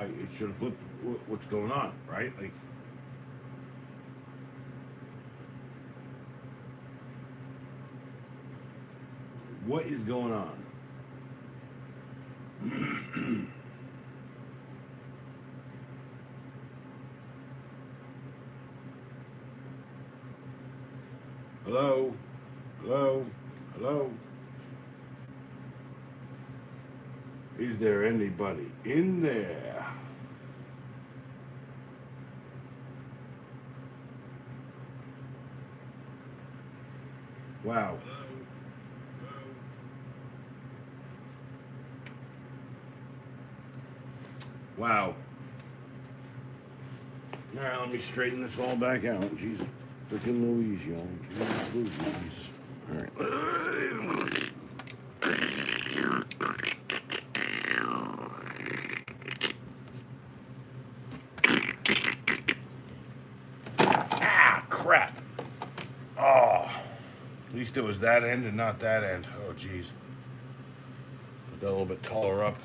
it should have flipped what's going on, right? Like, what is going on? Hello? Hello? Hello? Is there anybody in there? Wow. Wow. All right, let me straighten this all back out. Jeez, freaking Louise, y'all. Jeez Louise. All right. Ah, crap. Oh, at least it was that end and not that end. Oh, jeez. Got a little bit taller up.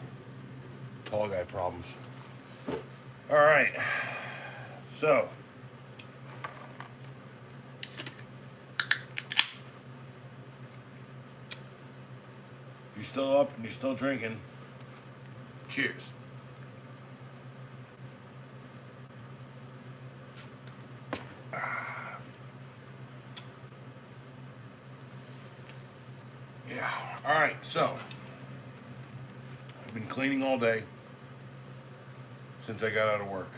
Tall guy problems. All right. So, you're still up and you're still drinking. Cheers. Yeah. All right. So, I've been cleaning all day since I got out of work.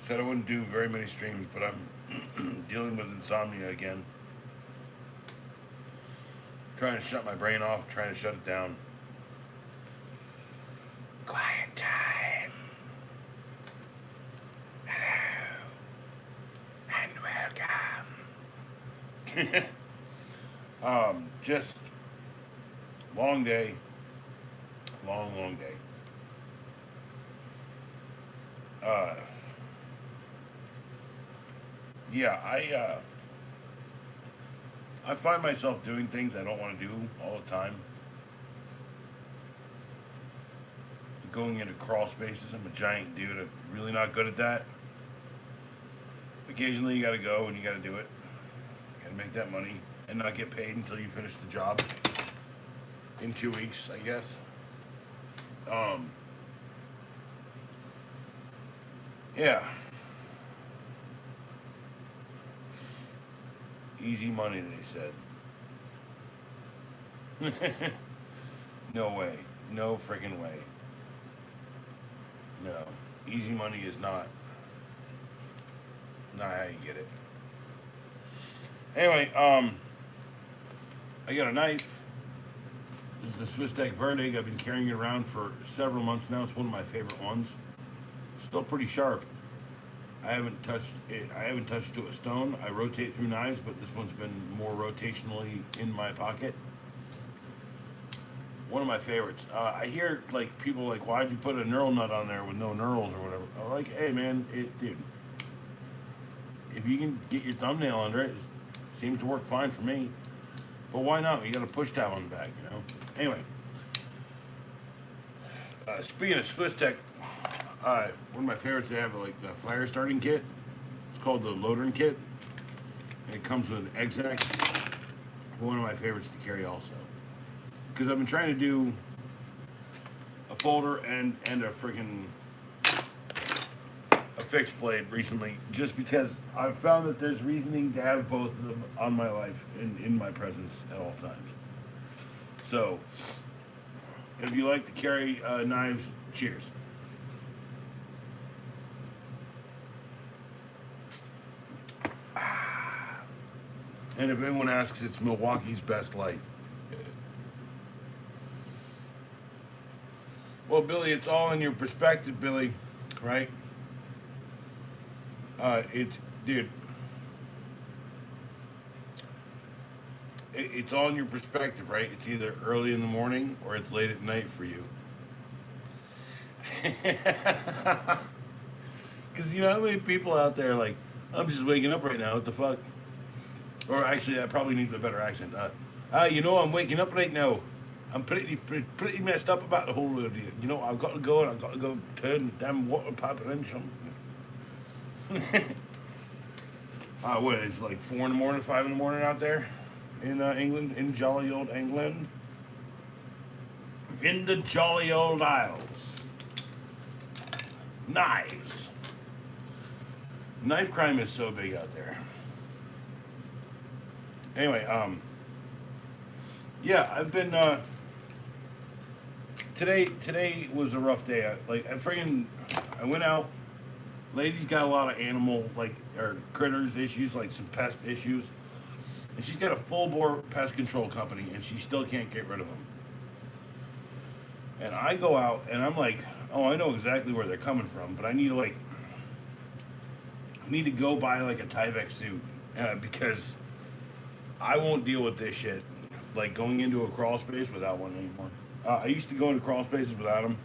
Said I wouldn't do very many streams, but I'm dealing with insomnia again. Trying to shut my brain off, trying to shut it down. Quiet time. Hello. And welcome. Just long day. Long day. Uh, yeah, I find myself doing things I don't want to do all the time. Going into crawl spaces, I'm a giant dude. I'm really not good at that. Occasionally, you got to go and you got to do it. You got to make that money and not get paid until you finish the job in 2 weeks, I guess. Um, yeah, easy money, they said. No way. No freaking way. No. Easy money is not how you get it. Anyway, I got a knife. This is the Swiss Deck Verdig. I've been carrying it around for several months now. It's one of my favorite ones. Still pretty sharp. I haven't touched it. I haven't touched it to a stone. I rotate through knives, but this one's been more rotationally in my pocket. One of my favorites. I hear like people like, why'd you put a knurl nut on there with no knurls or whatever? I'm like, hey man, dude, if you can get your thumbnail under it, it seems to work fine for me. But why not? You got a push tab on the back, you know. Anyway, speaking of Swiss Tech, one of my favorites, they have like the fire starting kit. It's called the Loadering kit. And it comes with an exec. One of my favorites to carry also. Because I've been trying to do a folder and a freaking a fixed blade recently, just because I've found that there's reasoning to have both of them on my life and in my presence at all times. So, if you like to carry knives, cheers. And if anyone asks, it's Milwaukee's best light. Well, Billy, it's all in your perspective, Billy, right? Dude, it's all in your perspective, right? It's either early in the morning or it's late at night for you. Because you know how many people out there like, I'm just waking up right now, what the fuck? Or actually, that probably needs a better accent. You know, I'm waking up right now. I'm pretty messed up about the whole deal. You know, I've got to go and I've got to go turn the damn water pipe into something. What, it's like 4 in the morning, 5 in the morning out there in England, in jolly old England. In the jolly old Isles. Knives. Knife crime is so big out there. Anyway, yeah, I've been, today was a rough day. I went out. Lady's got a lot of animal, like, or critters issues, like some pest issues. And she's got a full-bore pest control company, and she still can't get rid of them. And I go out, and I'm like, oh, I know exactly where they're coming from, but I need to go buy, like, a Tyvek suit, because I won't deal with this shit, like, going into a crawl space without one anymore. I used to go into crawl spaces without them.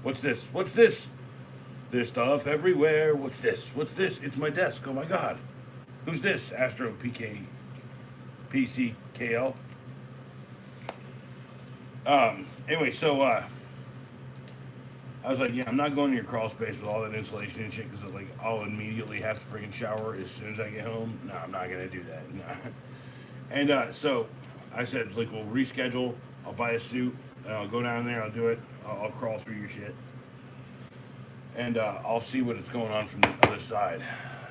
What's this? What's this? There's stuff everywhere. What's this? What's this? It's my desk. Oh my god. Who's this? Astro PK PCKL. Anyway, so I was like, yeah, I'm not going to your crawl space with all that insulation and shit, because like I'll immediately have to freaking shower as soon as I get home. No, I'm not gonna do that. No. And so I said, like, we'll reschedule. I'll buy a suit and I'll go down there. I'll do it. I'll crawl through your shit. And I'll see what is going on from the other side,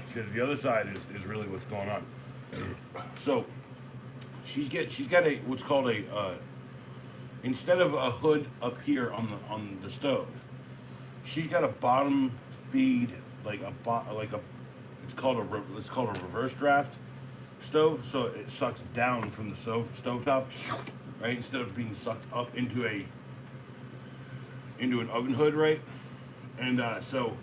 because the other side is really what's going on. So she's got a what's called a instead of a hood up here on the stove, she's got a bottom feed, like it's called a reverse draft stove, so it sucks down from the stovetop, right, instead of being sucked up into an oven hood, right? And so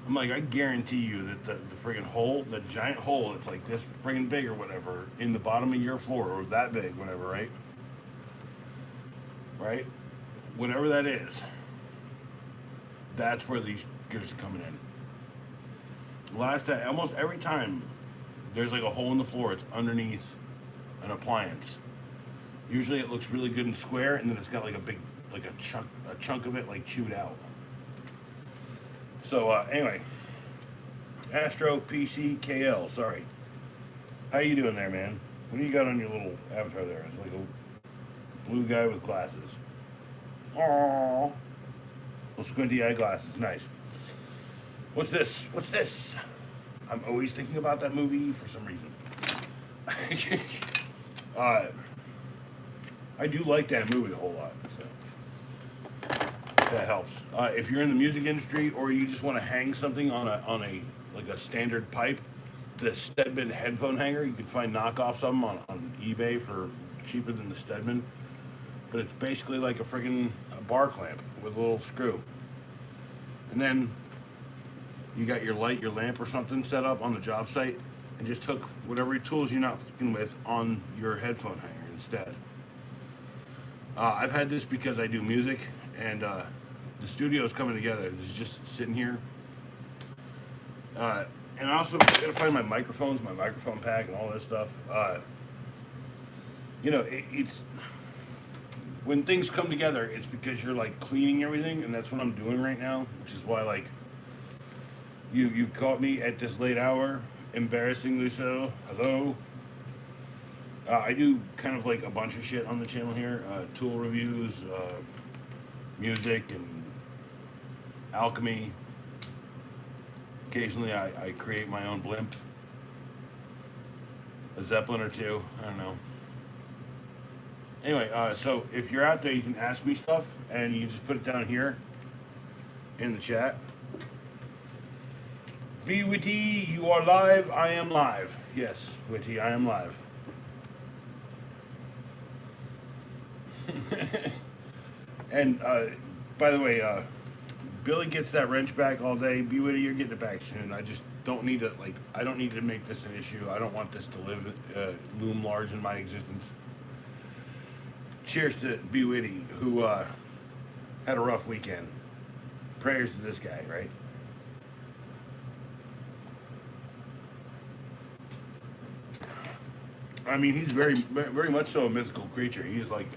I'm like, I guarantee you that the friggin' hole, the giant hole that's like this friggin' big or whatever in the bottom of your floor, or that big, whatever, right? Right? Whatever that is, that's where these gears are coming in. Almost every time there's like a hole in the floor, it's underneath an appliance. Usually it looks really good and square, and then it's got like a chunk of it like chewed out. So anyway, Astro PCKL, sorry. How you doing there, man? What do you got on your little avatar there? It's like a blue guy with glasses. Aww. Little squinty eye glasses, nice. What's this? What's this? I'm always thinking about that movie for some reason. I do like that movie a whole lot, so that helps. If you're in the music industry, or you just want to hang something on a like a standard pipe, the Stedman headphone hanger, you can find knockoffs of them on eBay for cheaper than the Stedman. But it's basically like a friggin' bar clamp with a little screw. And then you got your light, your lamp or something set up on the job site, and just hook whatever tools you're not fucking with on your headphone hanger instead. I've had this because I do music, and the studio is coming together. This is just sitting here. And I also gotta find my microphones, my microphone pack, and all this stuff. You know, it's when things come together, it's because you're like cleaning everything, and that's what I'm doing right now, which is why, like, you caught me at this late hour, embarrassingly so. Hello. I do kind of like a bunch of shit on the channel here, tool reviews, music, and alchemy. Occasionally I create my own blimp, a Zeppelin or two, I don't know. Anyway, so if you're out there, you can ask me stuff, and you just put it down here in the chat. Be Witty, you are live, I am live. Yes, Witty, I am live. And by the way, Billy gets that wrench back all day. Be Witty, you're getting it back soon. I just don't need to I don't need to make this an issue. I don't want this to loom large in my existence. Cheers to Be Witty, who had a rough weekend. Prayers to this guy, right? I mean, he's very, very much so a mythical creature. He is like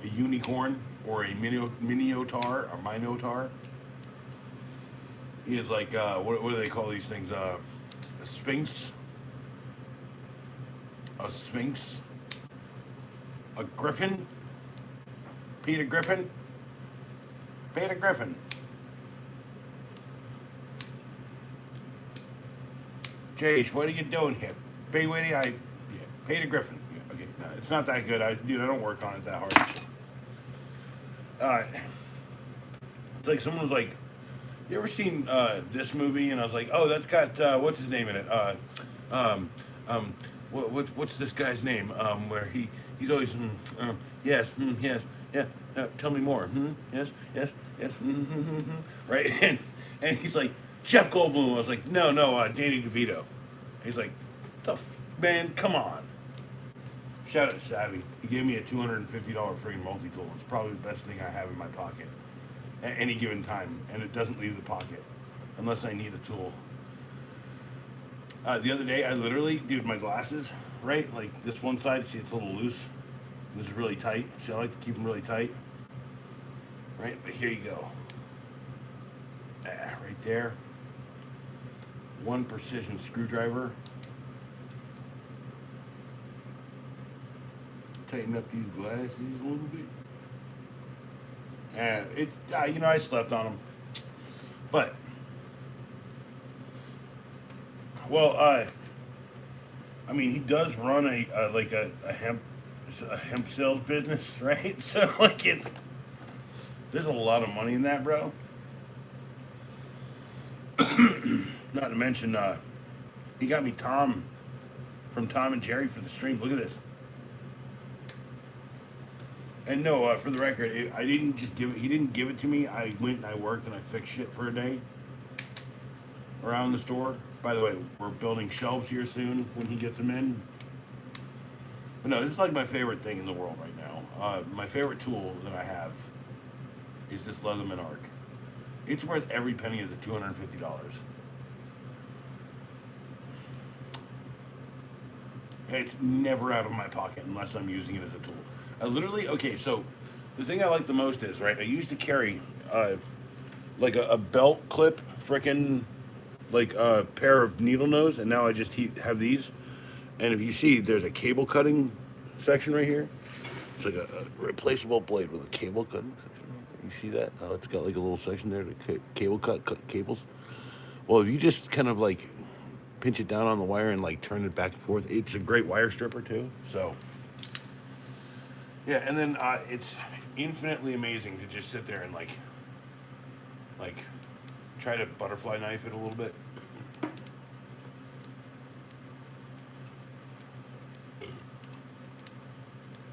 a unicorn or a minotaur, a minotaur. He is like, what do they call these things? A sphinx, a sphinx, a griffin, Peter Griffin, Peter Griffin. Jage, what are you doing here? Peter Griffin. Yeah, okay, no, it's not that good. Dude, I don't work on it that hard. It's like someone was like, "You ever seen this movie?" And I was like, "Oh, that's got what's his name in it? Um, what's this guy's name? Where he's always yes, yes, yeah. Tell me more. Yes, yes, yes. Right?" And he's like, "Jeff Goldblum." I was like, "No, no, Danny DeVito." He's like, man, come on." Shout out to Savvy. He gave me a $250 free multi-tool. It's probably the best thing I have in my pocket at any given time, and it doesn't leave the pocket unless I need a tool. The other day, I literally, dude, my glasses, right? Like this one side, see, it's a little loose. This is really tight. See, I like to keep them really tight. Right? But here you go. Right there. One precision screwdriver. Tighten up these glasses a little bit. And it's, I slept on them. But, well, I mean, he does run a hemp sales business, right? So, like, there's a lot of money in that, bro. Not to mention, he got me Tom from Tom and Jerry for the stream. Look at this. And no, for the record, I didn't just give it. He didn't give it to me. I went and I worked and I fixed shit for a day around the store. By the way, we're building shelves here soon when he gets them in. But no, this is like my favorite thing in the world right now. My favorite tool that I have is this Leatherman arc. It's worth every penny of the $250. It's never out of my pocket unless I'm using it as a tool. I literally, okay, so the thing I like the most is, right, I used to carry like a belt clip, frickin' like a pair of needle nose, and now I just have these. And if you see, there's a cable cutting section right here. It's like a replaceable blade with a cable cutting section. You see that? Oh, it's got like a little section there to cable cut cables. Well, if you just kind of like pinch it down on the wire and like turn it back and forth, it's a great wire stripper too. So yeah, and then it's infinitely amazing to just sit there and like try to butterfly knife it a little bit.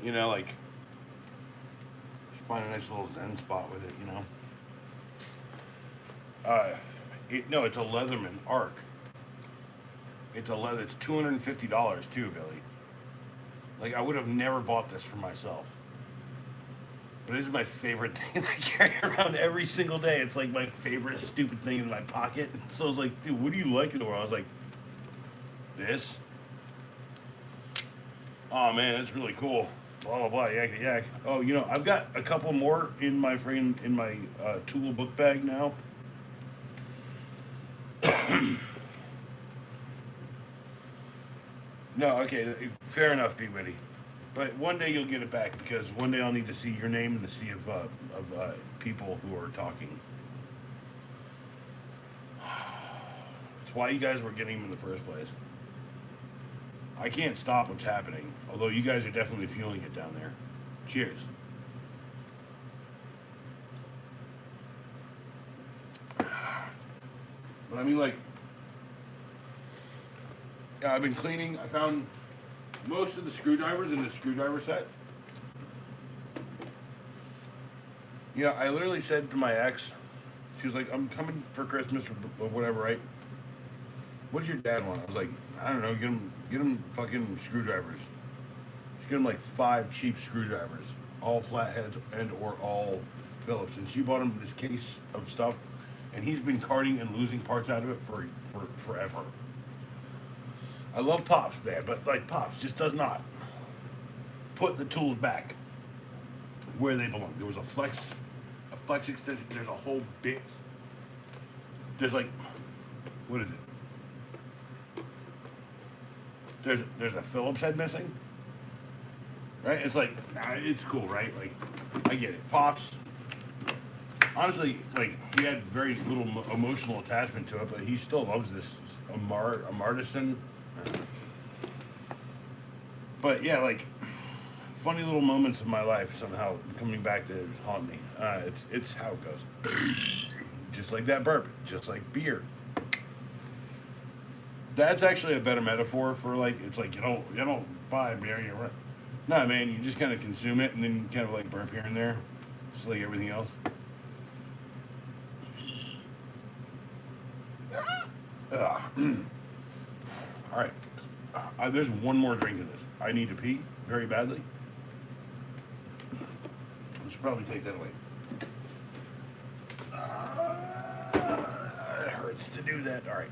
You know, like just find a nice little zen spot with it. You know. No, it's a Leatherman arc. It's $250 too, Billy. Like, I would have never bought this for myself. But it is my favorite thing that I carry around every single day. It's like my favorite stupid thing in my pocket. So I was like, dude, what do you like in the world? I was like, this? Oh man, it's really cool. Blah blah blah, yak yak. Oh, you know, I've got a couple more in my tool book bag now. No, okay, fair enough, Be Witty. But one day you'll get it back because one day I'll need to see your name in the sea of people who are talking. That's why you guys were getting him in the first place. I can't stop what's happening, although you guys are definitely feeling it down there. Cheers. But I mean, like, yeah, I've been cleaning. I found most of the screwdrivers in the screwdriver set. Yeah, I literally said to my ex, she was like, I'm coming for Christmas or whatever, right? What does your dad want? I was like, I don't know, get him fucking screwdrivers. Just get him like 5 cheap screwdrivers, all flatheads and or all Phillips. And she bought him this case of stuff, and he's been carting and losing parts out of it for forever. I love Pops, man, but like Pops just does not put the tools back. where they belong. There was a flex extension. There's a whole bit. There's like, what is it? There's a Phillips head missing. Right? It's like, it's cool, right? Like, I get it. Pops, honestly, like, he had very little emotional attachment to it, but he still loves this Amartison. But yeah, like, funny little moments of my life somehow coming back to haunt me. It's how it goes. Just like that bourbon, just like beer. That's actually a better metaphor for, like, it's like you don't buy beer, you rent. No, man, you just kind of consume it and then kind of like burp here and there, just like everything else. All right, there's one more drink in this. I need to pee very badly. I should probably take that away. It hurts to do that. All right.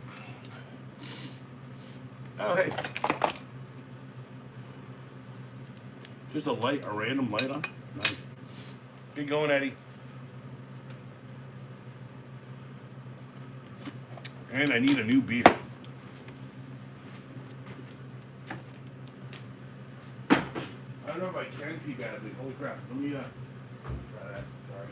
Oh, hey. Just a random light on. Nice. Get going, Eddie. And I need a new beer. I don't know if I can pee badly. Holy crap. Let me try that. Sorry.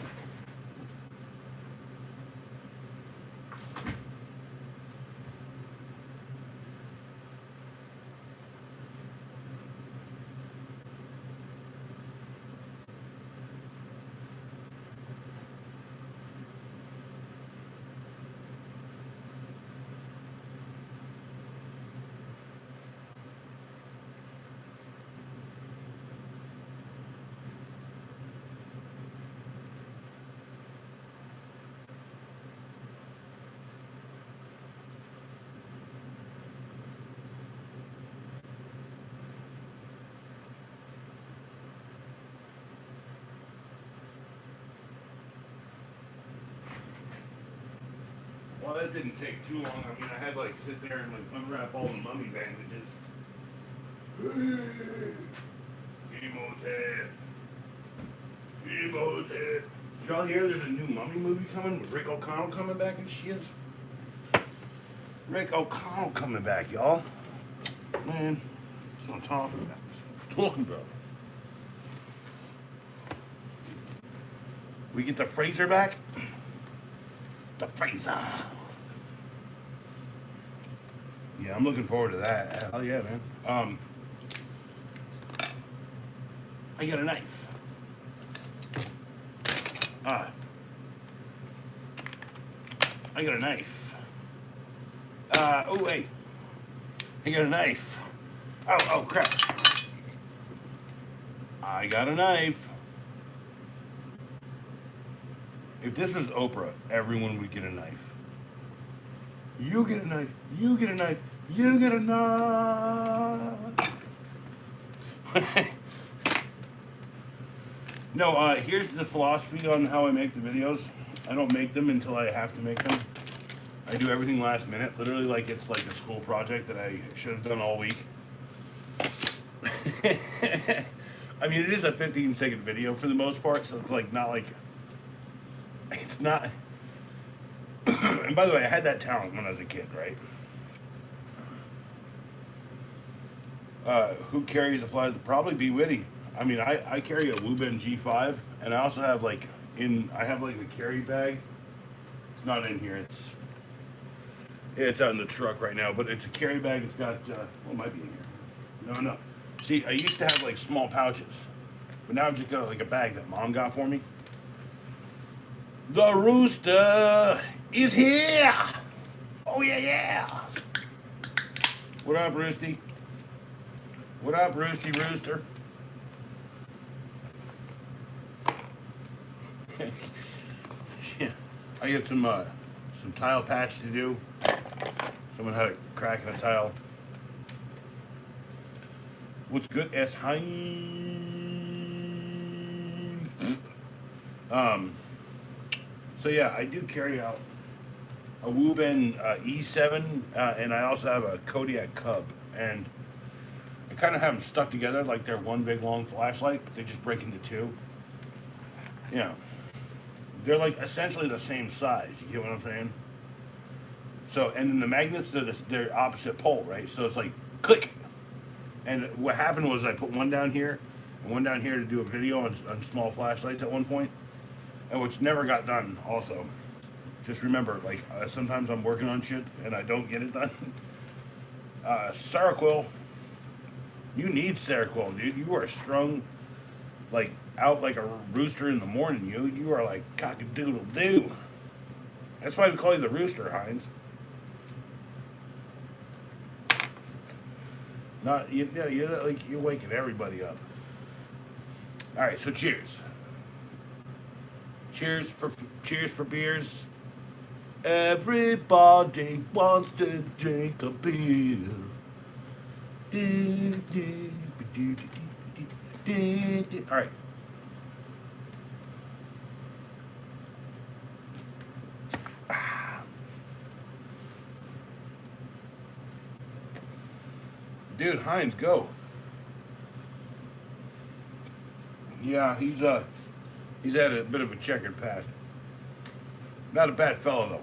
Well, that didn't take too long. I mean, I had like sit there and like unwrap all the mummy bandages. Emotet. Did y'all hear there's a new mummy movie coming with Rick O'Connell coming back and shit? Rick O'Connell coming back, y'all. Man, that's what I'm talking about. That's what I'm talking about. We get the Fraser back. The Fraser. Yeah, I'm looking forward to that. Hell yeah, man. I got a knife. I got a knife. Oh wait. I got a knife. Oh crap. I got a knife. If this was Oprah, everyone would get a knife. You get a knife. You get a knife. You get a knife. No, here's the philosophy on how I make the videos. I don't make them until I have to make them. I do everything last minute, literally like it's like a school project that I should have done all week. I mean, it is a 15-second video for the most part, so it's like not like, it's not. And by the way, I had that talent when I was a kid, right? Who carries a flag? Probably be Witty. I mean, I carry a Wuben G5, and I also have like I have like a carry bag. It's not in here. It's out in the truck right now, but it's a carry bag. It's got well, it might be in here. No. See, I used to have like small pouches, but now I've just got like a bag that Mom got for me. The rooster is here. Oh yeah. What up, Roosty? What up, Roosty Rooster? Yeah, I got some tile patch to do. Someone had a crack in a tile. What's good, S. Hines? So yeah, I do carry out a Wuben E7, and I also have a Kodiak Cub, and I kind of have them stuck together like they're one big long flashlight, but they just break into two. You know, they're like essentially the same size. You get what I'm saying? So, and then the magnets, they're opposite pole, right? So it's like click. And what happened was I put one down here and one down here to do a video on small flashlights at one point, and which never got done. Also, just remember, like sometimes I'm working on shit and I don't get it done. Seroquel, you need Seroquel, dude. You are strung like out like a rooster in the morning. You are like cock-a-doodle doo. That's why we call you the rooster, Heinz. Not you know you're like you're waking everybody up. All right, so cheers. Cheers for beers. Everybody wants to drink a beer. All right. Dude, Heinz, go. Yeah, he's had a bit of a checkered past. Not a bad fellow though.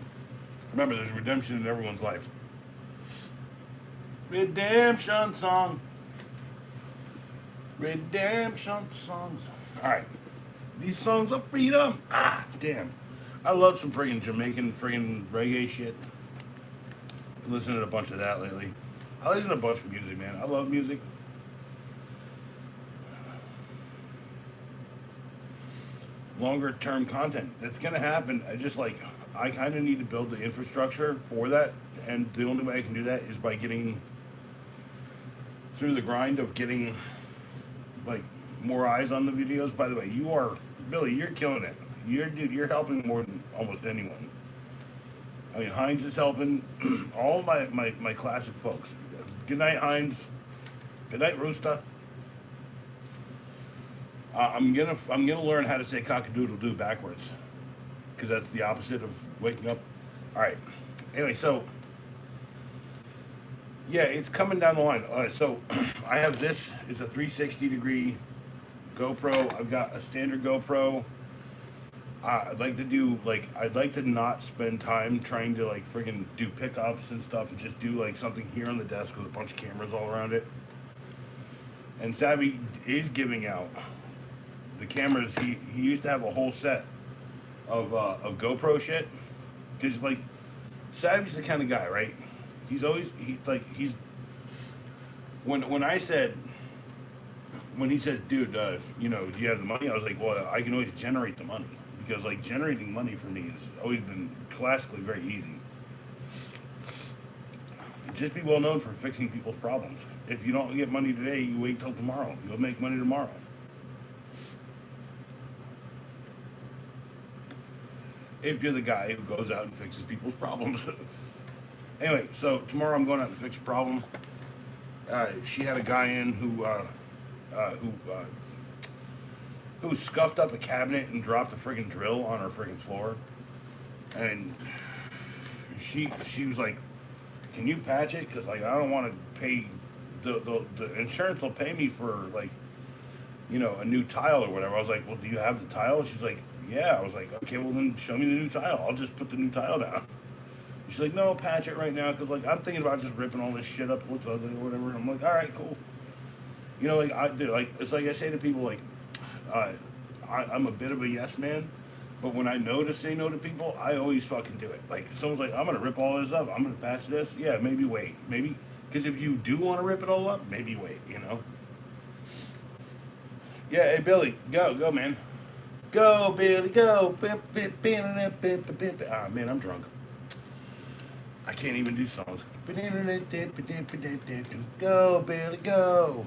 Remember, there's redemption in everyone's life. Redemption song. Redemption songs. All right, these songs of freedom. Ah, damn. I love some friggin' Jamaican friggin' reggae shit. Been listening to a bunch of that lately. I listen to a bunch of music, man. I love music. Longer term content. That's gonna happen. I kind of need to build the infrastructure for that, and the only way I can do that is by getting through the grind of getting like more eyes on the videos. By the way, you are Billy. You're killing it. You're helping more than almost anyone. I mean, Heinz is helping. All my classic folks. Good night, Heinz. Good night, Rooster. I'm gonna learn how to say cock-a-doodle-doo backwards, because that's the opposite of waking up. All right. Anyway, so yeah, it's coming down the line. All right, so I have this. It's a 360-degree GoPro. I've got a standard GoPro. I'd like to not spend time trying to like friggin' do pickups and stuff, and just do like something here on the desk with a bunch of cameras all around it. And Savvy is giving out the cameras. He used to have a whole set of GoPro shit, because like Savvy's the kind of guy, right? He's when he said, dude, do you have the money? I was like, well, I can always generate the money, because like generating money for me has always been classically very easy. Just be well known for fixing people's problems. If you don't get money today, you wait till tomorrow. You'll make money tomorrow. If you're the guy who goes out and fixes people's problems. Anyway, so tomorrow I'm going out to fix a problem. She had a guy in who scuffed up a cabinet and dropped a friggin' drill on her friggin' floor. And she was like, can you patch it? Because like I don't want to pay, the insurance will pay me for like, a new tile or whatever. I was like, well, do you have the tile? She's like, yeah. I was like, okay, well then show me the new tile. I'll just put the new tile down. She's like, no, patch it right now, because like I'm thinking about just ripping all this shit up. It looks ugly or whatever. I'm like, all right, cool. It's like I say to people, like, I'm a bit of a yes man, but when I know to say no to people, I always fucking do it. Like, if someone's like, I'm gonna rip all this up, I'm gonna patch this. Yeah, maybe wait, maybe, because if you do want to rip it all up, maybe wait. Yeah, hey Billy, go man, go Billy, go. Ah man, I'm drunk. I can't even do songs. Go Billy, go.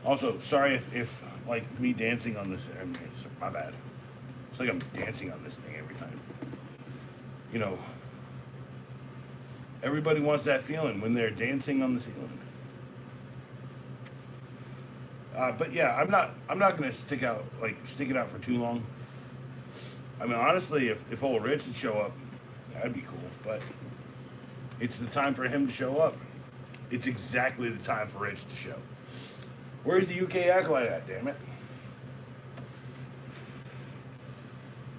Also, sorry if like me dancing on this. I mean, it's my bad. It's like I'm dancing on this thing every time. Everybody wants that feeling when they're dancing on the ceiling. But yeah, I'm not gonna stick it out for too long. I mean, honestly, if old Rich would show up, that'd be cool. But it's the time for him to show up. It's exactly the time for Rich to show. Where's the UK acolyte at, damn it?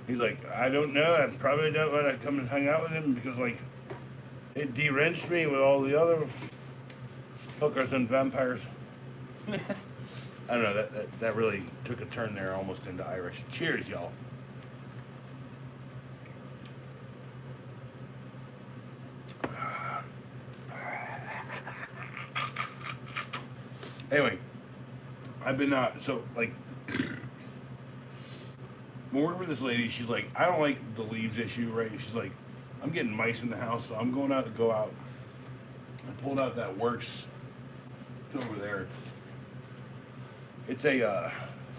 He's like, I don't know. I probably don't want to come and hang out with him because, like, it deranged me with all the other hookers and vampires. I don't know. That really took a turn there, almost into Irish. Cheers, y'all. Anyway, I've been so like when working with this lady, she's like, I don't like the leaves issue, right? She's like, I'm getting mice in the house, so I'm going out to go out. I pulled out that works. It's over there. It's a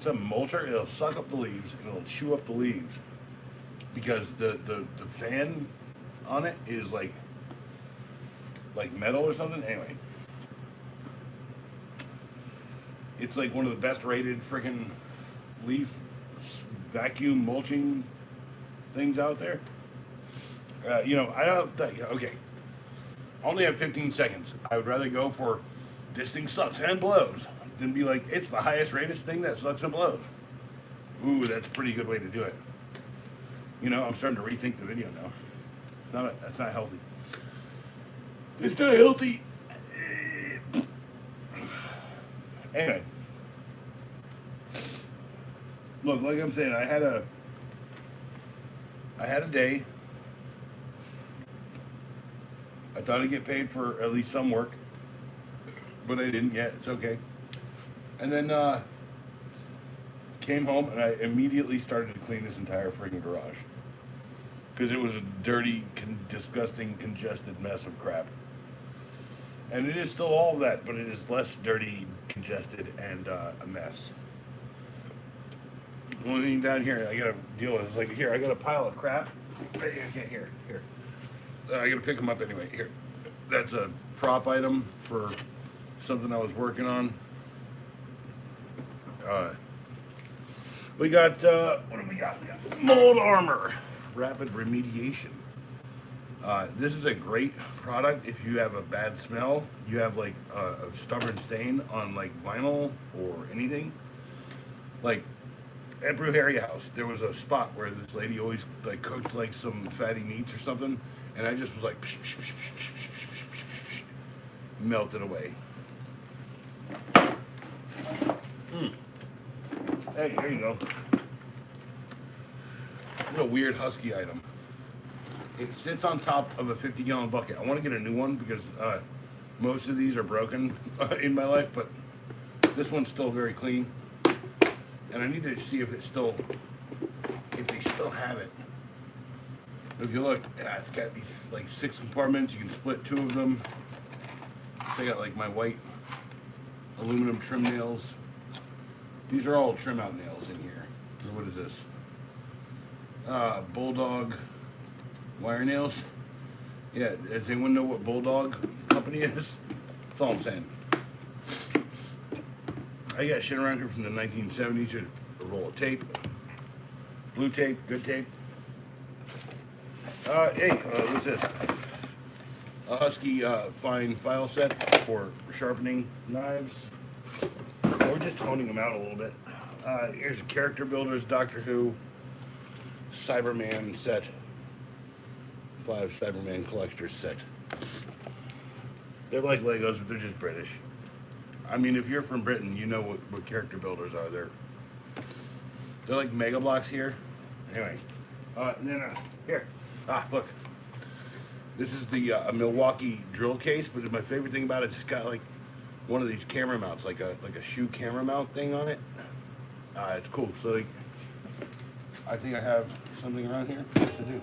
mulcher. It'll suck up the leaves and it'll chew up the leaves because the fan on it is like metal or something. Anyway, it's like one of the best rated freaking leaf vacuum mulching things out there. You know, I don't think, okay, I only have 15 seconds. I would rather go for this thing sucks and blows than be like, it's the highest rated thing that sucks and blows. Ooh, that's a pretty good way to do it. You know, I'm starting to rethink the video now. That's not healthy. It's not healthy. Anyway. Look, like I'm saying, I had a day. I thought I'd get paid for at least some work, but I didn't yet. It's okay. And then came home and I immediately started to clean this entire freaking garage because it was a dirty, disgusting, congested mess of crap. And it is still all of that, but it is less dirty, congested, and a mess. The only thing down here I gotta deal with is like here, I got a pile of crap. Right here. I gotta pick them up anyway. Here, that's a prop item for something I was working on. We got what do we got? We got mold armor, rapid remediation. This is a great product if you have a bad smell. You have like a stubborn stain on like vinyl or anything. Like at Brew Harry House, there was a spot where this lady always like cooked like some fatty meats or something, and I just was like melted away. Hey, here you go. What a weird husky item. It sits on top of a 50-gallon bucket. I want to get a new one because most of these are broken in my life, but this one's still very clean. And I need to see if they still have it. If you look, yeah, it's got these like 6 compartments. You can split 2 of them. I got like my white aluminum trim nails. These are all trim out nails in here. So what is this? Bulldog wire nails. Yeah, does anyone know what Bulldog company is? That's all I'm saying. I got shit around here from the 1970s. Here's a roll of tape. Blue tape, good tape. Hey, what's this? A Husky fine file set for sharpening knives. Or just honing them out a little bit. Here's a Character Builders Doctor Who Cyberman set. 5 Cyberman collector set. They're like Legos, but they're just British. I mean, if you're from Britain, you know what Character Builders are. They're like Mega Blocks here. Anyway, and then here. Look. This is the a Milwaukee drill case, but my favorite thing about it is it's got like one of these camera mounts, like a shoe camera mount thing on it. It's cool. So like, I think I have something around here to do.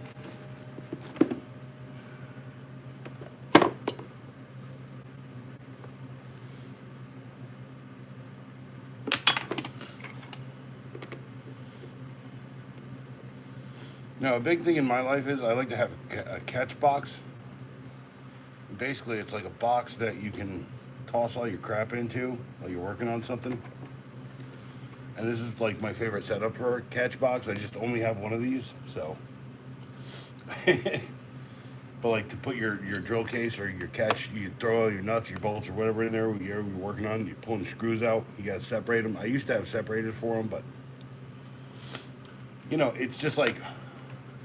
Now, a big thing in my life is I like to have a catch box. Basically, it's like a box that you can toss all your crap into while you're working on something. And this is like my favorite setup for a catch box. I just only have one of these, so. But like to put your drill case or your catch, you throw all your nuts, your bolts, or whatever in there you're working on. You're pulling screws out. You gotta separate them. I used to have separators for them, but you know, it's just like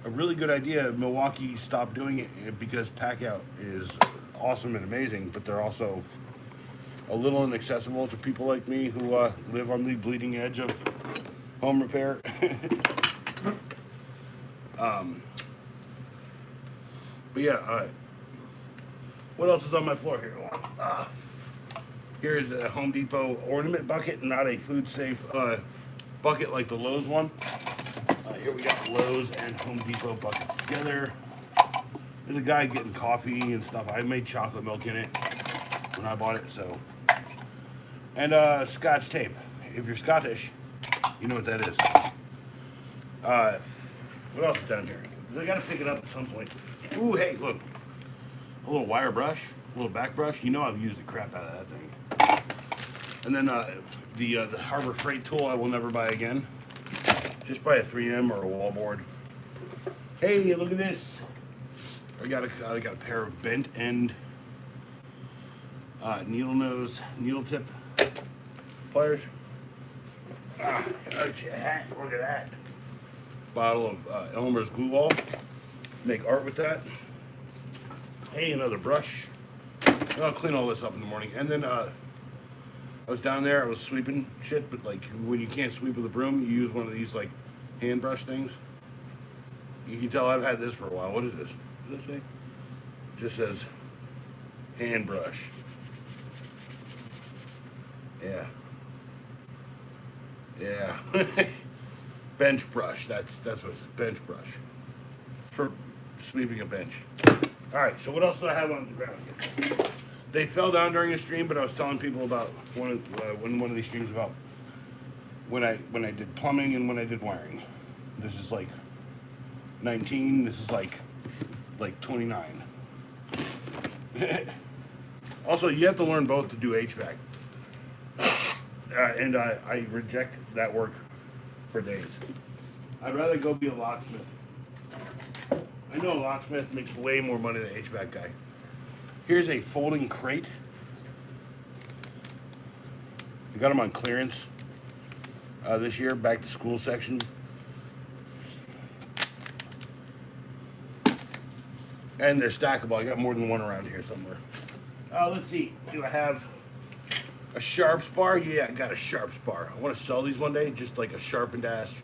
a really good idea. Milwaukee stopped doing it because Packout is awesome and amazing, but they're also a little inaccessible to people like me who live on the bleeding edge of home repair. But yeah, what else is on my floor here? Here's a Home Depot ornament bucket, not a food safe bucket like the Lowe's one. Here we got Lowe's and Home Depot buckets together. There's a guy getting coffee and stuff. I made chocolate milk in it when I bought it, so. And Scotch tape. If you're Scottish, you know what that is. What else is down here? I gotta pick it up at some point. Ooh, hey, look. A little wire brush, a little back brush. You know I've used the crap out of that thing. And then the Harbor Freight tool I will never buy again. Just buy a 3M or a wallboard. Hey, look at this. I got a pair of bent end needle tip pliers. Look at that. Bottle of Elmer's glue wall. Make art with that. Hey, another brush. I'll clean all this up in the morning. And then I was down there, I was sweeping shit, but like when you can't sweep with a broom, you use one of these like hand brush things. You can tell I've had this for a while. What is this? What does this say? It just says hand brush. Yeah. Yeah. Bench brush. That's what it's bench brush. For sweeping a bench. Alright, so what else do I have on the ground here? They fell down during the stream, but I was telling people about one of these streams about when I did plumbing and when I did wiring. This is like 19, this is like 29. Also, you have to learn both to do HVAC. And I reject that work for days. I'd rather go be a locksmith. I know a locksmith makes way more money than an HVAC guy. Here's a folding crate. I got them on clearance this year, back to school section. And they're stackable. I got more than one around here somewhere. Let's see. Do I have a Sharps bar? Yeah, I got a Sharps bar. I want to sell these one day, just like a sharpened ass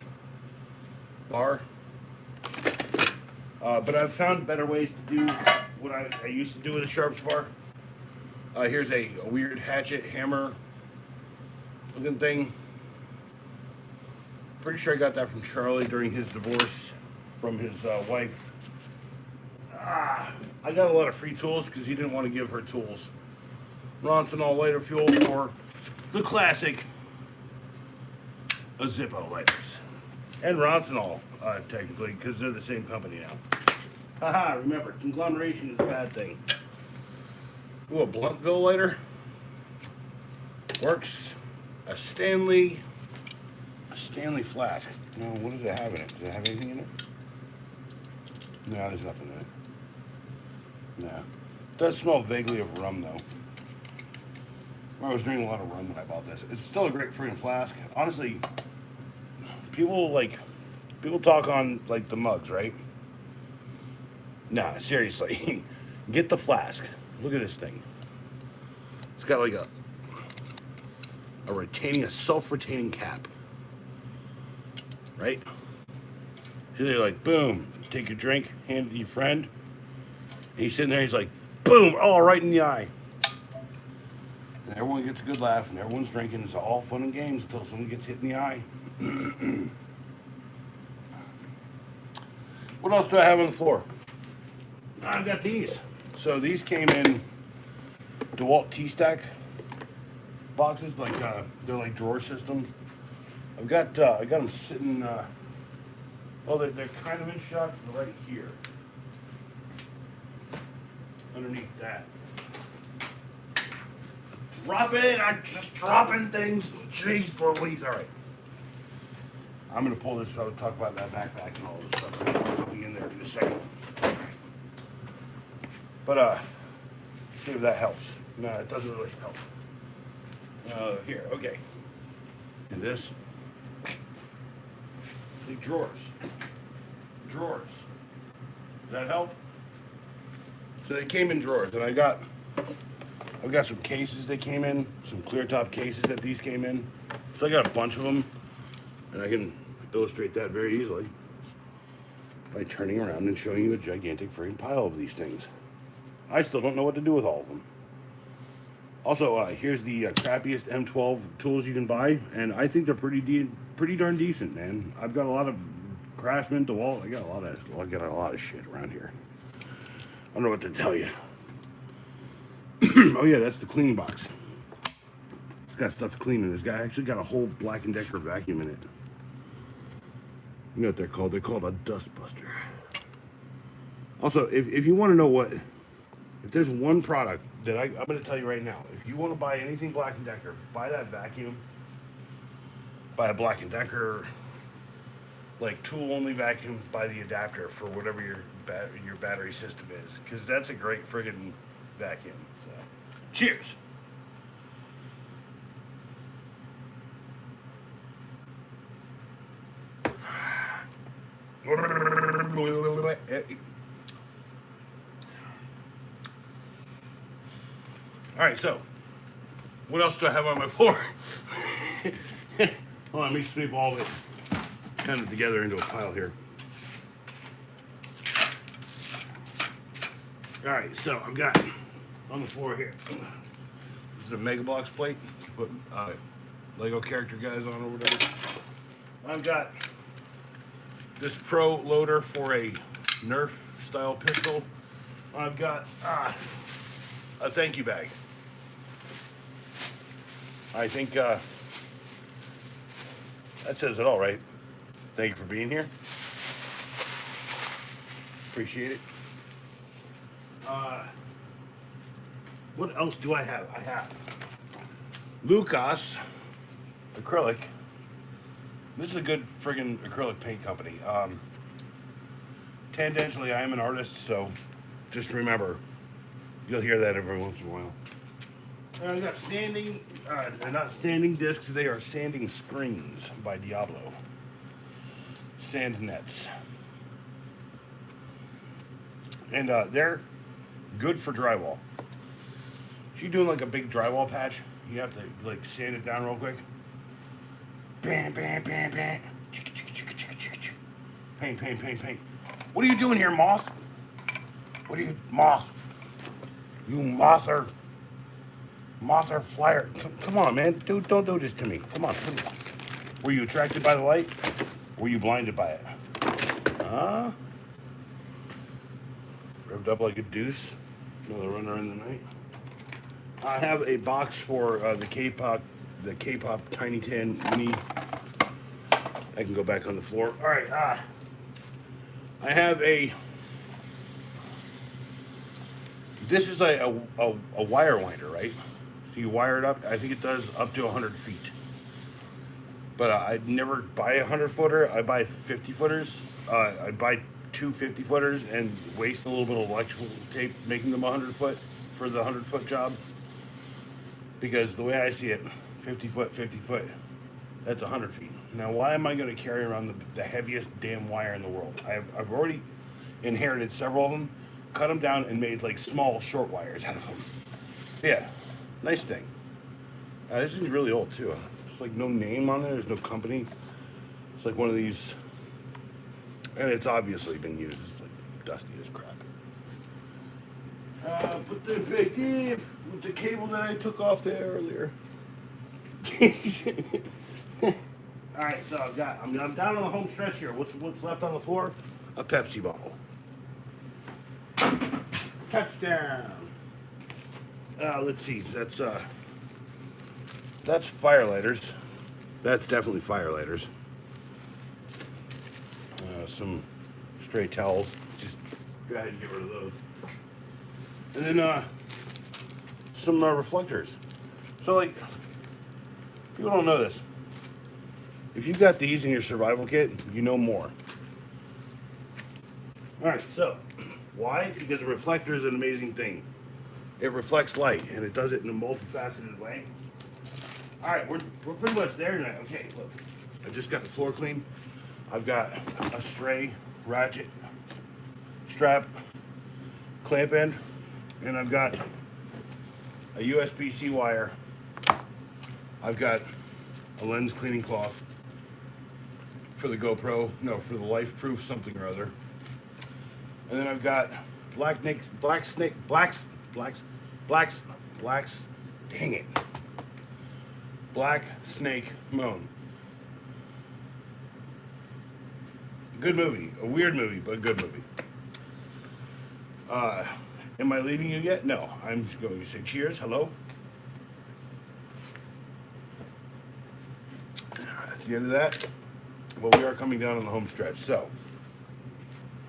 bar. But I've found better ways to do what I used to do with a Sharps bar. Here's a weird hatchet hammer looking thing. Pretty sure I got that from Charlie during his divorce from his wife. I got a lot of free tools because he didn't want to give her tools. Roncinol lighter fuel for the classic Zippo lighters. And Roncinol, technically, because they're the same company now. Haha, remember, conglomeration is a bad thing. Ooh, a Bluntville lighter. Works. A Stanley flask. No, what does it have in it? Does it have anything in it? No, there's nothing in it. No. It does smell vaguely of rum, though. I was drinking a lot of rum when I bought this. It's still a great freaking flask. Honestly, people talk on, like, the mugs, right? Nah, seriously. Get the flask. Look at this thing. It's got, like, a self-retaining cap. Right? So they're like, boom, take your drink, hand it to your friend. And he's sitting there, he's like, boom, all right in the eye. And everyone gets a good laugh, and everyone's drinking. It's all fun and games until someone gets hit in the eye. What else do I have on the floor? I've got these. So these came in DeWalt T-Stack boxes, like they're like drawer systems. I got them sitting. They're kind of in shot right here, underneath that. I'm just dropping things. Jeez Louise. All right. I'm going to pull this. I'll talk about that backpack and all this stuff. I'm going to put something in there in a second. But, see if that helps. No, it doesn't really help. Here, okay. Do this. Say drawers. Drawers. Does that help? So they came in drawers, and I've got some cases they came in, some clear top cases that these came in. So I got a bunch of them, and I can illustrate that very easily by turning around and showing you a gigantic freaking pile of these things. I still don't know what to do with all of them. Also, here's the crappiest M12 tools you can buy, and I think they're pretty darn decent, man. I've got a lot of Craftsman, DeWalt. I got a lot of shit around here. I don't know what to tell you. Oh yeah, that's the cleaning box. It's got stuff to clean in. This guy actually got a whole Black & Decker vacuum in it. You know what they're called? They're called a dust buster. Also, if you want to know what, if there's one product that I'm going to tell you right now, if you want to buy anything Black & Decker, buy that vacuum. Buy a Black & Decker, like tool-only vacuum. Buy the adapter for whatever your battery system is, because that's a great friggin' vacuum. So, cheers. All right, so what else do I have on my floor? Hold on, let me sweep all of it kind of together into a pile here. All right, so I've got on the floor here. This is a Mega Bloks plate. Put Lego character guys on or whatever. I've got this Pro loader for a Nerf style pistol. I've got a thank you bag. I think that says it all, right? Thank you for being here. Appreciate it. What else do I have? I have Lucas acrylic. This is a good friggin' acrylic paint company. Tangentially, I am an artist, so just remember, you'll hear that every once in a while. And I've got sanding, they're not sanding discs, they are sanding screens by Diablo. Sand nets. And they're good for drywall. If you're doing like a big drywall patch, you have to like sand it down real quick. Bam, bam, bam, bam. Paint, paint, paint, paint. What are you doing here, moth? What are you, moth? You mother flyer. Come on, man. Dude, don't do this to me. Come on. Were you attracted by the light? Were you blinded by it? Huh? Revved up like a deuce. Another runner in the night. I have a box for the K-pop Tiny Tan Mini. I can go back on the floor. All right. I have a. This is a wire winder, right? So you wire it up. I think it does up to 100 feet. But I'd never buy a 100-footer. I buy 50-footers. I buy two 50-footers and waste a little bit of electrical tape making them 100-foot for the 100-foot job. Because the way I see it, 50-foot, 50-foot, that's 100 feet. Now, why am I going to carry around the heaviest damn wire in the world? I've already inherited several of them, cut them down, and made like small, short wires out of them. Yeah, nice thing. This is really old too. It's like no name on it. There's no company. It's like one of these, and it's obviously been used. It's like dusty as crap. Put the back in with the cable that I took off there earlier. All right, so I'm down on the home stretch here. What's left on the floor? A Pepsi bottle. Touchdown. Let's see. That's firelighters. That's definitely firelighters. Some stray towels. Just go ahead and get rid of those. And then some reflectors. So like, people don't know this. If you got these in your survival kit, you know more. All right, so why? Because a reflector is an amazing thing. It reflects light, and it does it in a multifaceted way. All right, we're pretty much there tonight. Okay, look, I just got the floor cleaned. I've got a stray ratchet strap clamp end, and I've got a USB-C wire. I've got a lens cleaning cloth for the GoPro, no, for the life proof something or other. And then I've got dang it, Black Snake Moan. Good movie, a weird movie, but a good movie. Am I leaving you yet? No, I'm just going to say cheers, hello. That's the end of that. Well, we are coming down on the home stretch, so.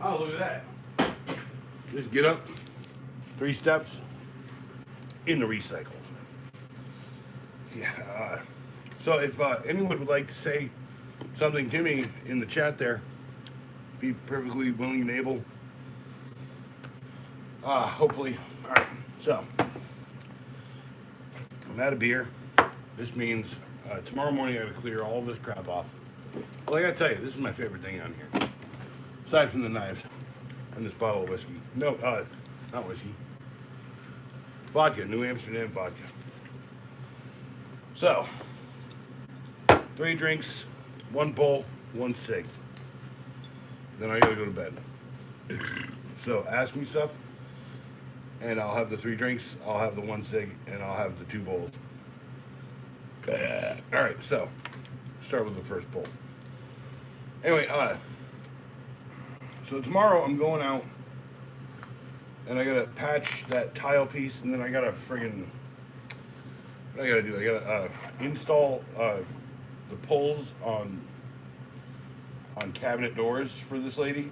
Oh, look at that. Just get up, 3 steps, in the recycle. Yeah, so if anyone would like to say something to me in the chat there, be perfectly willing and able. Hopefully. All right, so I'm out of beer. This means tomorrow morning I gotta clear all this crap off. Well, I gotta tell you, this is my favorite thing on here. Aside from the knives and this bottle of whiskey. No, not whiskey. Vodka, New Amsterdam vodka. So, 3 drinks, 1 bowl, 1 cig. Then I gotta go to bed. So ask me stuff, and I'll have the 3 drinks, I'll have the 1 cig, and I'll have the 2 bowls. Alright, so start with the first bowl. Anyway, so tomorrow I'm going out and I gotta patch that tile piece, and then I gotta friggin', what I gotta do? I gotta install the pulls on cabinet doors for this lady.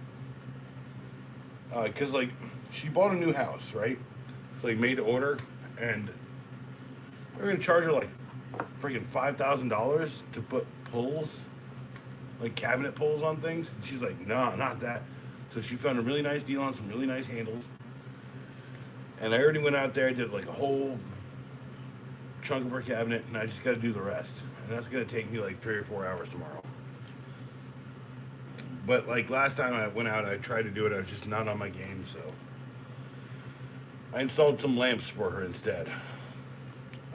Cause like she bought a new house, right? It's like made to order, and they're gonna charge her like friggin' $5,000 to put pulls, like cabinet pulls on things. And she's like, no, not that. So she found a really nice deal on some really nice handles. And I already went out there, did like a whole chunk of her cabinet, and I just got to do the rest. And that's going to take me like 3 or 4 hours tomorrow. But like last time I went out, I tried to do it. I was just not on my game, so I installed some lamps for her instead.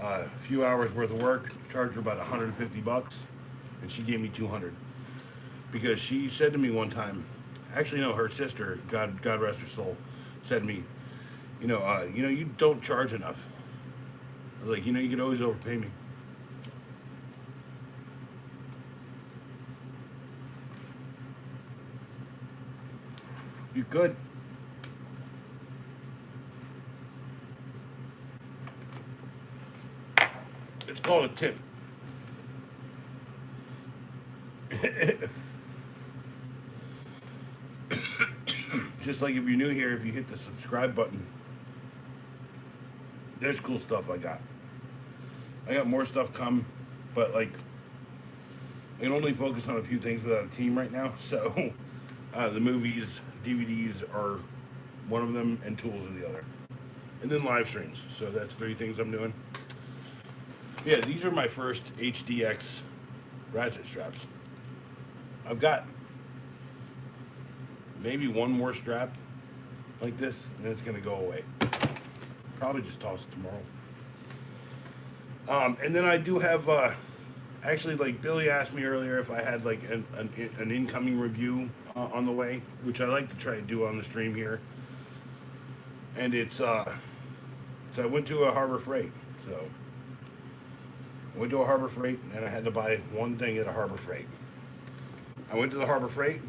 A few hours worth of work, charged her about $150, and she gave me $200 because she said to me one time, actually no, her sister, God rest her soul, said to me, you don't charge enough. I was like, you could always overpay me. You could. It's called a tip. Just like if you're new here, if you hit the subscribe button, there's cool stuff I got. I got more stuff come, but like I can only focus on a few things without a team right now. So the movies, DVDs are one of them, and tools are the other. And then live streams. So that's 3 things I'm doing. Yeah, these are my first HDX ratchet straps. I've got maybe 1 more strap like this, and it's gonna go away. Probably just toss it tomorrow. And then I do have, actually, like Billy asked me earlier if I had like an incoming review on the way, which I like to try to do on the stream here. And it's, so I went to a Harbor Freight. So I went to a Harbor Freight, and I had to buy 1 thing at a Harbor Freight. I went to the Harbor Freight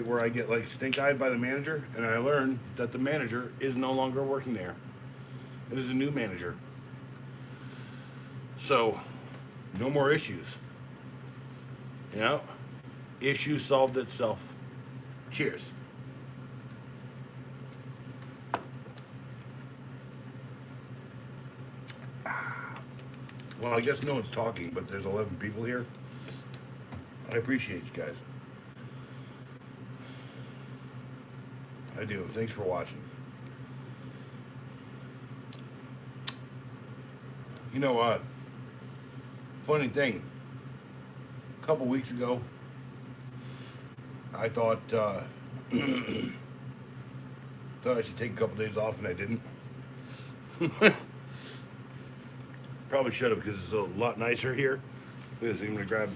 where I get like stink-eyed by the manager, and I learned that the manager is no longer working there. It is a new manager. So, no more issues. Issue solved itself. Cheers. Well, I guess no one's talking, but there's 11 people here. I appreciate you guys. I do. Thanks for watching. Funny thing. A couple weeks ago, I thought thought I should take a couple days off, and I didn't. Probably should have, because it's a lot nicer here. Because I'm gonna grab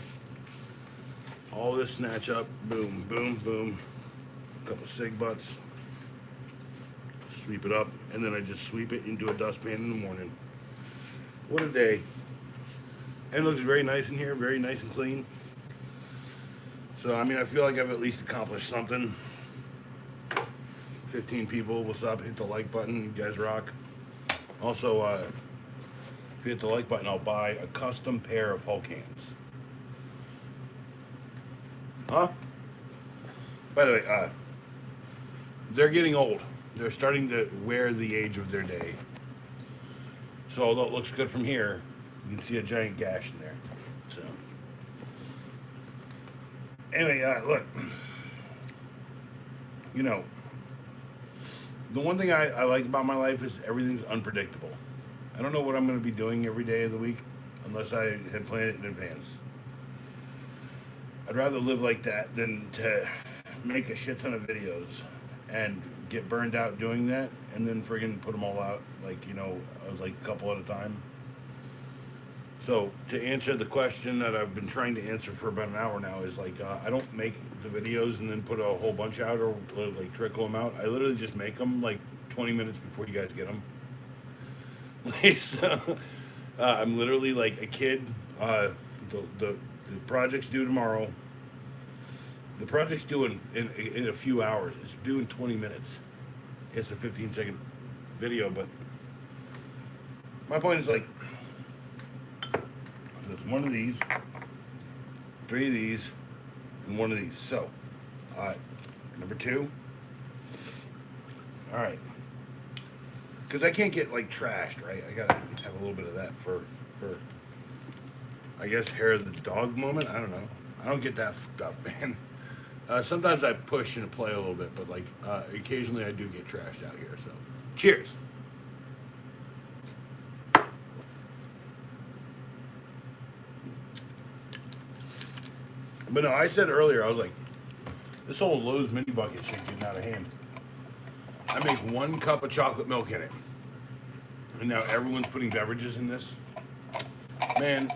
all this, snatch up, boom, boom, boom, a couple cig butts, sweep it up, and then I just sweep it into a dustpan in the morning. What a day! And it looks very nice in here, very nice and clean. So I mean, I feel like I've at least accomplished something. 15 people, what's up? Hit the like button, you guys rock. Also, if you hit the like button, I'll buy a custom pair of Hulk hands. Huh? By the way, they're getting old. They're starting to wear the age of their day. So although it looks good from here, you can see a giant gash in there. So anyway, look, you know, the one thing I like about my life is everything's unpredictable. I don't know what I'm going to be doing every day of the week unless I had planned it in advance. I'd rather live like that than to make a shit ton of videos and get burned out doing that and then friggin' put them all out, like, you know, like a couple at a time. So to answer the question that I've been trying to answer for about an hour now is like, I don't make the videos and then put a whole bunch out or like trickle them out. I literally just make them like 20 minutes before you guys get them. So, I'm literally like a kid. The project's due tomorrow. The project's due in a few hours. It's due in 20 minutes. It's a 15-second video, but my point is like, there's one of these, 3 of these, and 1 of these. So, number 2. All right. Because I can't get, like, trashed, right? I gotta have a little bit of that for I guess, hair of the dog moment. I don't know. I don't get that fucked up, man. Sometimes I push and play a little bit, but, like, occasionally I do get trashed out here. So, cheers. But no, I said earlier, I was like, this whole Lowe's mini bucket shit getting out of hand. I make 1 cup of chocolate milk in it. And now everyone's putting beverages in this. Man,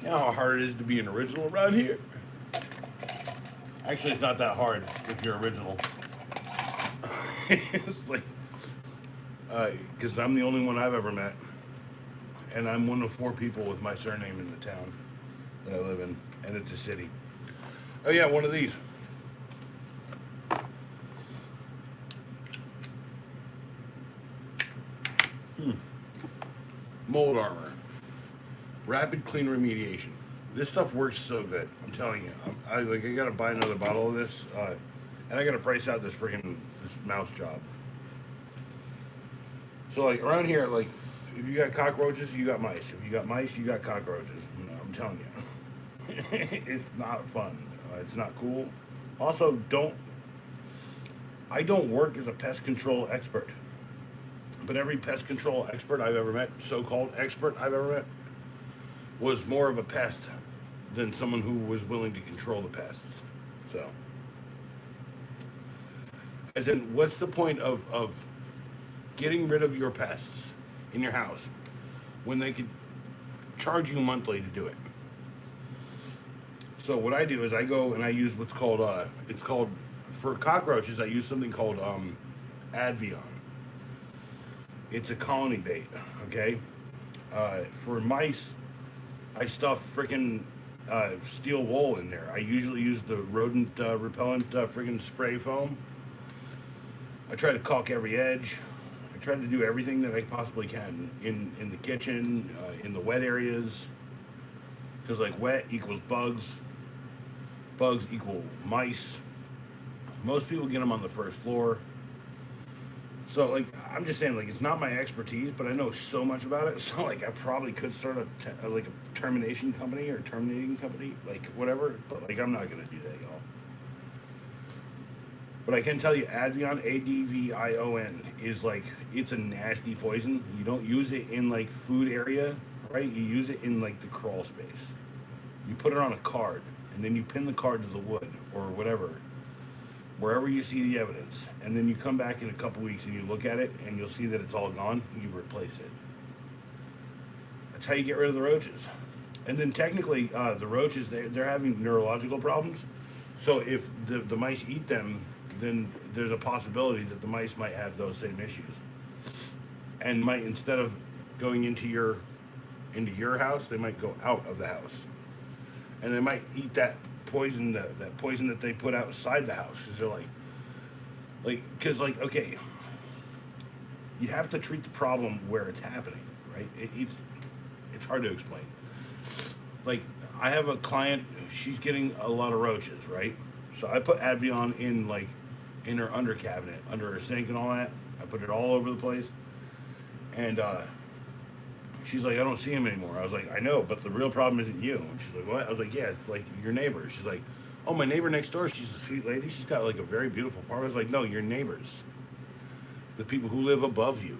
you know how hard it is to be an original around here? Actually, it's not that hard if you're original. It's like, because I'm the only one I've ever met. And I'm one of 4 people with my surname in the town that I live in. And it's a city. Oh yeah, one of these. Mold armor. Rapid clean remediation. This stuff works so good. I'm telling you. I gotta buy another bottle of this, and I gotta price out this mouse job. So like around here, like if you got cockroaches, you got mice. If you got mice, you got cockroaches. I'm telling you, it's not fun. It's not cool. Also, I don't work as a pest control expert. But every pest control expert I've ever met, so-called expert I've ever met, was more of a pest than someone who was willing to control the pests. So, as in, what's the point of getting rid of your pests in your house when they could charge you monthly to do it? So what I do is I go and I use what's called, for cockroaches, I use something called Advion. It's a colony bait, okay? For mice, I stuff freaking steel wool in there. I usually use the rodent repellent freaking spray foam. I try to caulk every edge. I try to do everything that I possibly can in the kitchen, in the wet areas. Because like wet equals bugs. Bugs equal mice. Most people get them on the first floor. So, like, I'm just saying, like, it's not my expertise, but I know so much about it. So, like, I probably could start a termination company or terminating company, like, whatever. But, like, I'm not going to do that, y'all. But I can tell you, Advion, Advion, is, like, it's a nasty poison. You don't use it in, like, food area, right? You use it in, like, the crawl space. You put it on a card, and then you pin the card to the wood or whatever, wherever you see the evidence, and then you come back in a couple weeks and you look at it and you'll see that it's all gone, you replace it. That's how you get rid of the roaches. And then technically, the roaches, they're having neurological problems. So if the mice eat them, then there's a possibility that the mice might have those same issues. And might, instead of going into your house, they might go out of the house. And they might eat that poison, that poison that they put outside the house. Because they're like, okay, you have to treat the problem where it's happening, right? It's hard to explain. Like, I have a client, she's getting a lot of roaches, right? So I put Advion in her under cabinet, under her sink and all that. I put it all over the place. And she's like, I don't see him anymore. I was like, I know, but the real problem isn't you. And she's like, what? I was like, yeah, it's like your neighbor. She's like, oh, my neighbor next door, she's a sweet lady. She's got like a very beautiful apartment. I was like, no, your neighbors. The people who live above you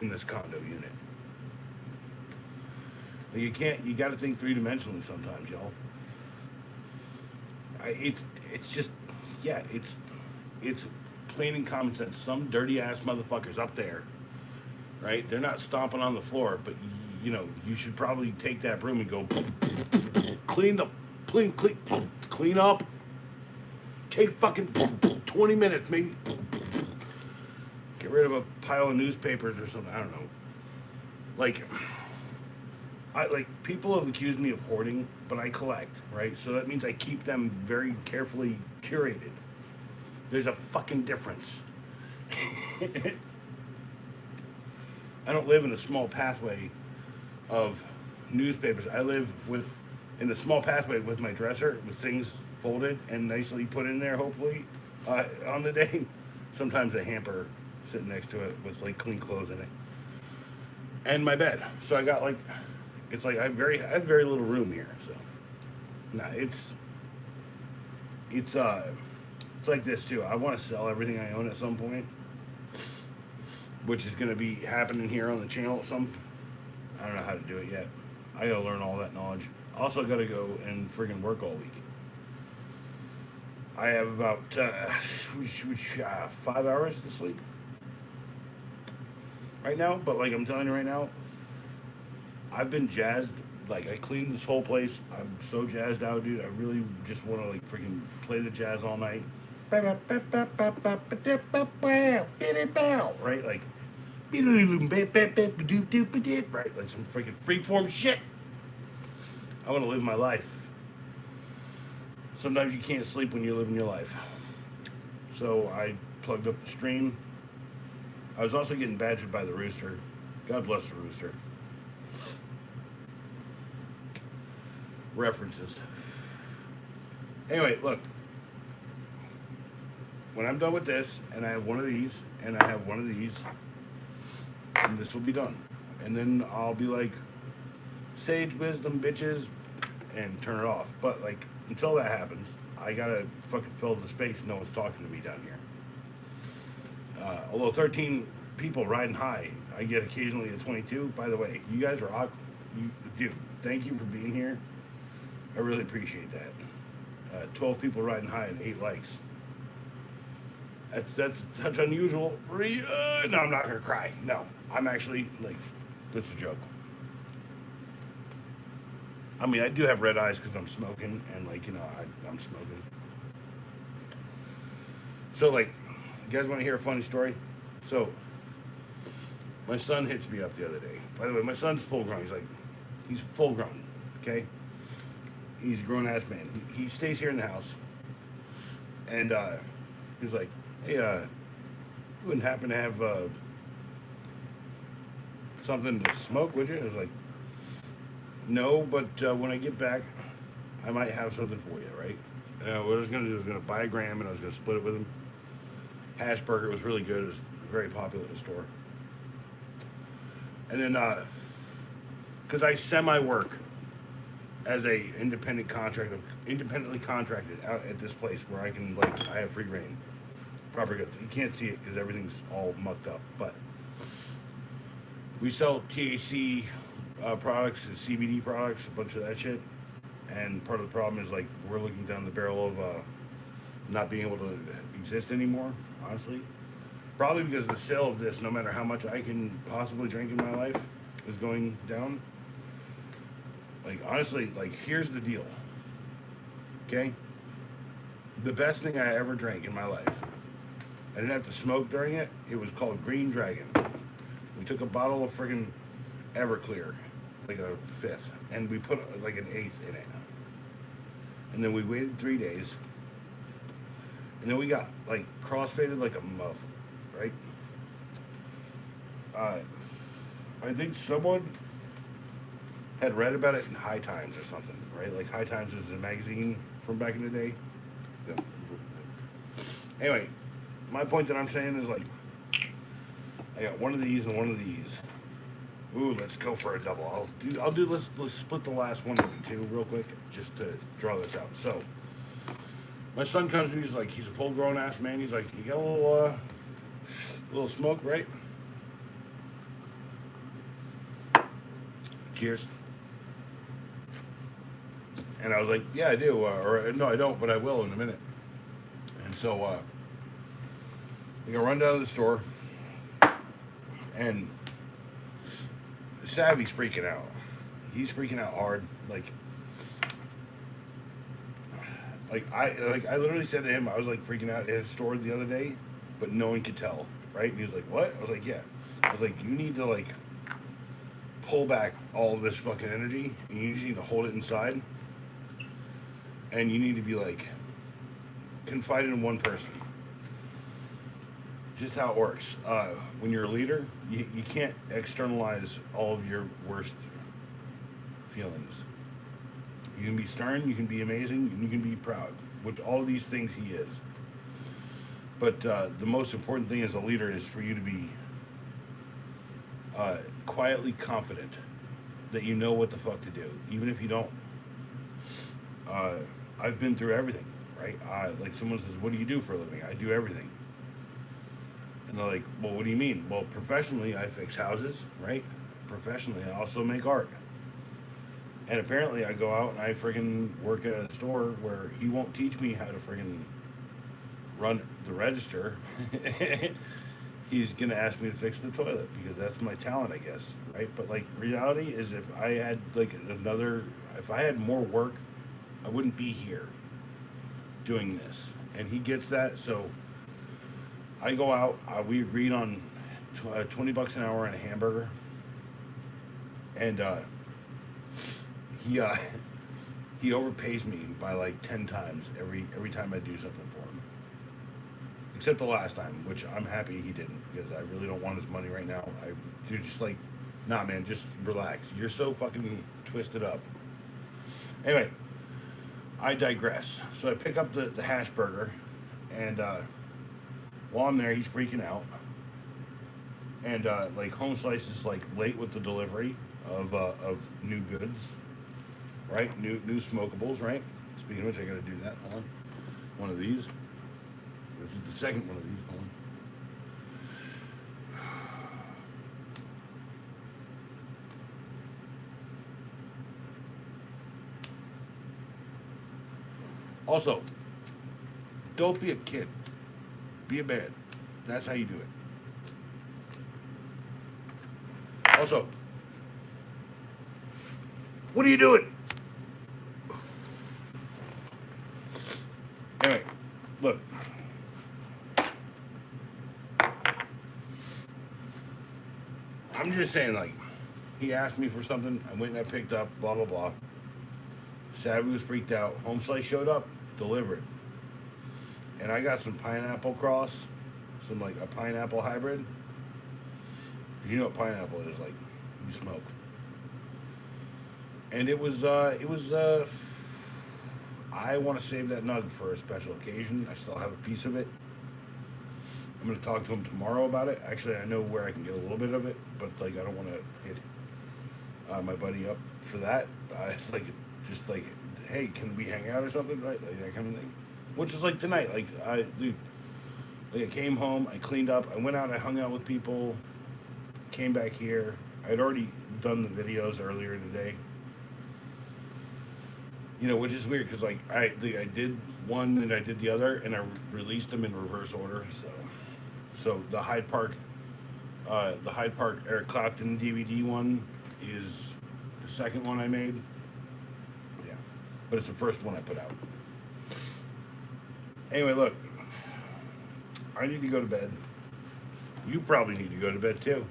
in this condo unit. You got to think three-dimensionally sometimes, y'all. It's plain and common sense. Some dirty-ass motherfuckers up there, right? They're not stomping on the floor, but, you should probably take that broom and go clean up. Take fucking 20 minutes, maybe. Get rid of a pile of newspapers or something. I don't know. People have accused me of hoarding, but I collect, right? So that means I keep them very carefully curated. There's a fucking difference. I don't live in a small pathway of newspapers. I live in a small pathway with my dresser, with things folded and nicely put in there, hopefully, on the day. Sometimes a hamper sitting next to it with clean clothes in it. And my bed. So I got I have very little room here. So, it's like this too. I want to sell everything I own at some point, which is going to be happening here on the channel. I don't know how to do it yet. I got to learn all that knowledge. Also, got to go and friggin' work all week. I have about 5 hours to sleep right now. But I'm telling you right now, I've been jazzed. I cleaned this whole place. I'm so jazzed out, dude. I really just want to freaking play the jazz all night. Right? Right? Some freaking freeform shit. I want to live my life. Sometimes you can't sleep when you're living your life. So I plugged up the stream. I was also getting badgered by the rooster. God bless the rooster. References. Anyway, look. When I'm done with this, and I have one of these, and I have one of these, and this will be done. And then I'll be like, sage wisdom, bitches, and turn it off. But until that happens, I gotta fucking fill the space. No one's talking to me down here. Although 13 people riding high, I get occasionally a 22. By the way, you guys are awkward. Dude, thank you for being here. I really appreciate that. 12 people riding high and 8 likes. That's such unusual for me. No, I'm not gonna cry. No, I'm actually that's a joke. I mean, I do have red eyes because I'm smoking, and I'm smoking. So you guys want to hear a funny story? So my son hits me up the other day. By the way, my son's full grown. He's full grown. Okay, he's a grown ass man. He stays here in the house, and he's like, hey, you wouldn't happen to have something to smoke, would you? I was like, no, but when I get back, I might have something for you, right? What I was going to do is going to buy a gram, and I was going to split it with him. Hash burger was really good. It was very popular at the store. And then, because I semi-work as a independently contracted out at this place where I can, I have free reign. Proper goods. You can't see it because everything's all mucked up, but we sell THC products and CBD products, a bunch of that shit. and part of the problem is like we're looking down the barrel of not being able to exist anymore. Honestly, probably because the sale of this, no matter how much I can possibly drink in my life, is going down. Like honestly, like here's the deal. Okay, the best thing I ever drank in my life. I didn't have to smoke during it. It was called Green Dragon. We took a bottle of friggin' Everclear, like a fifth, and we put like an eighth in it. And then we waited 3 days. And then we got like crossfaded like a muff, right? I think someone had read about it in High Times or something, right? Like High Times is a magazine from back in the day. Yeah. Anyway, my point that I'm saying is like, I got one of these and one of these. Ooh, let's go for a double. Let's split the last one into two real quick, just to draw this out. So, my son comes to me, he's a full grown ass man. He's like, you got a little smoke, right? Cheers. And I was like, yeah, I do. Or no, I don't, but I will in a minute. And so, we gonna run down to the store, and Savvy's freaking out. He's freaking out hard. I literally said to him, I was like freaking out at his store the other day, but no one could tell, right? And he was like, what? I was like, yeah. I was like, you need to like pull back all of this fucking energy, and you just need to hold it inside, and you need to be like confided in one person. Just how it works. When you're a leader, you can't externalize all of your worst feelings. You can be stern, you can be amazing, and you can be proud, which all of these things he is. But the most important thing as a leader is for you to be quietly confident that you know what the fuck to do, even if you don't. I've been through everything, right? Like someone says, what do you do for a living? I do everything. And they're like, well, what do you mean? Well, professionally, I fix houses, right? Professionally, I also make art. And apparently, I go out and I friggin' work at a store where he won't teach me how to friggin' run the register. He's gonna ask me to fix the toilet because that's my talent, I guess, right? But like, reality is, if I had more work, I wouldn't be here doing this. And he gets that, so I go out. We agreed on $20 an hour and a hamburger, and he overpays me by like 10 times every time I do something for him. Except the last time, which I'm happy he didn't, because I really don't want his money right now. You're just like, nah, man, just relax. You're so fucking twisted up. Anyway, I digress. So I pick up the hash burger, and while I'm there, he's freaking out. And like Home Slice is like late with the delivery of new goods, right? New smokables, right? Speaking of which, I gotta do that. Hold on. One of these. This is the second one of these. Hold on. Also, don't be a kid. Be a man. That's how you do it. Also, what are you doing? Anyway, look. I'm just saying, like, he asked me for something. I went and I picked up, blah, blah, blah. Savvy was freaked out. Home Slice showed up, delivered. And I got some pineapple cross, like a pineapple hybrid. You know what pineapple is, like, you smoke. And it was I want to save that nug for a special occasion. I still have a piece of it. I'm going to talk to him tomorrow about it. Actually, I know where I can get a little bit of it, but, like, I don't want to hit my buddy up for that. It's like, just like, hey, can we hang out or something, right? Like, that kind of thing. Which is like tonight. Like, I came home, I cleaned up, I went out, I hung out with people, came back here. I had already done the videos earlier today. You know, which is weird because like I did one and I did the other and I released them in reverse order. So the Hyde Park Eric Clapton DVD one is the second one I made. Yeah, but it's the first one I put out. Anyway, look, I need to go to bed. You probably need to go to bed too.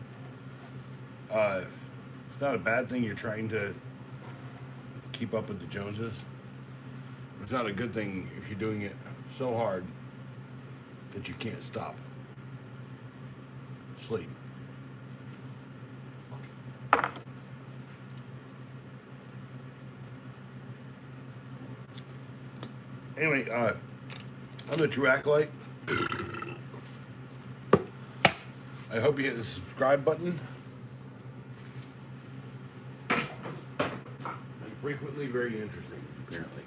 It's not a bad thing you're trying to keep up with the Joneses. It's not a good thing if you're doing it so hard that you can't stop. Sleep. Anyway, I'm the True Acolyte. I hope you hit the subscribe button. And frequently very interesting, apparently.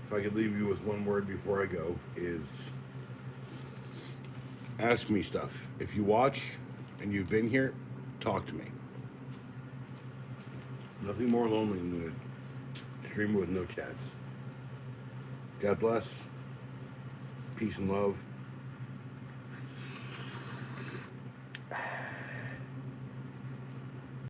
If I could leave you with one word before I go, is ask me stuff. If you watch and you've been here, talk to me. Nothing more lonely than a streamer with no chats. God bless. Peace and love.